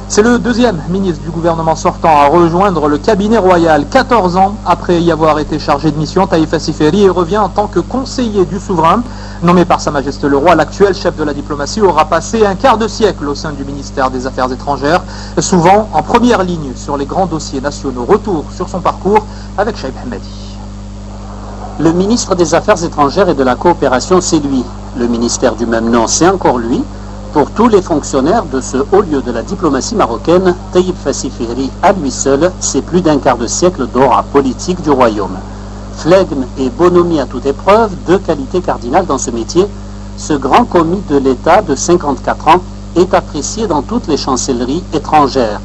C'est le deuxième ministre du gouvernement sortant à rejoindre le cabinet royal. 14 ans après y avoir été chargé de mission, Taïf Assiferi revient en tant que conseiller du souverain. Nommé par Sa Majesté le Roi, l'actuel chef de la diplomatie aura passé un quart de siècle au sein du ministère des Affaires étrangères, souvent en première ligne sur les grands dossiers nationaux. Retour sur son parcours avec Chaïb Hamadi. Le ministre des Affaires étrangères et de la coopération, c'est lui. Le ministère du même nom, c'est encore lui. Pour tous les fonctionnaires de ce haut lieu de la diplomatie marocaine, Taïb Assiferi, à lui seul, c'est plus d'un quart de siècle d'aura politique du royaume. Flegme et bonhomie à toute épreuve, deux qualités cardinales dans ce métier, ce grand commis de l'État de 54 ans est apprécié dans toutes les chancelleries étrangères.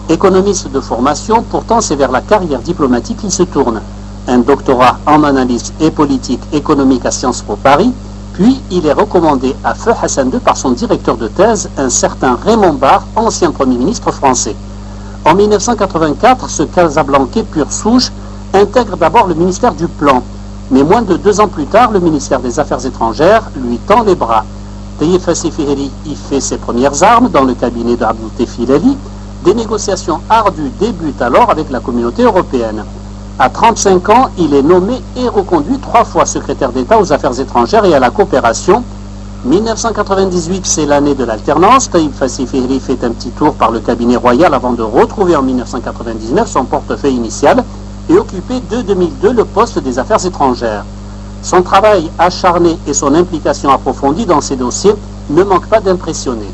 Économiste de formation, pourtant c'est vers la carrière diplomatique qu'il se tourne. Un doctorat en analyse et politique économique à Sciences Po Paris, puis il est recommandé à Feu Hassan II par son directeur de thèse, un certain Raymond Barre, ancien Premier ministre français. En 1984, ce Casablancais pur souche intègre d'abord le ministère du Plan. Mais moins de 2 ans plus tard, le ministère des Affaires étrangères lui tend les bras. Taïf Assiferi y fait ses premières armes dans le cabinet d'Abdel Ali. Des négociations ardues débutent alors avec la communauté européenne. À 35 ans, il est nommé et reconduit 3 fois secrétaire d'État aux affaires étrangères et à la coopération. 1998, c'est l'année de l'alternance. Taïf Assiferi fait un petit tour par le cabinet royal avant de retrouver en 1999 son portefeuille initial et occuper de 2002 le poste des affaires étrangères. Son travail acharné et son implication approfondie dans ces dossiers ne manquent pas d'impressionner.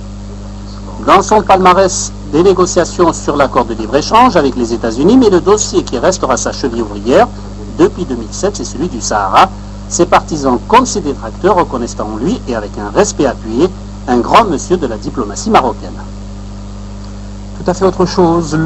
Dans son palmarès, des négociations sur l'accord de libre-échange avec les États-Unis, mais le dossier qui restera sa cheville ouvrière depuis 2007, c'est celui du Sahara. Ses partisans comme ses détracteurs reconnaissent en lui, et avec un respect appuyé, un grand monsieur de la diplomatie marocaine. Tout à fait autre chose,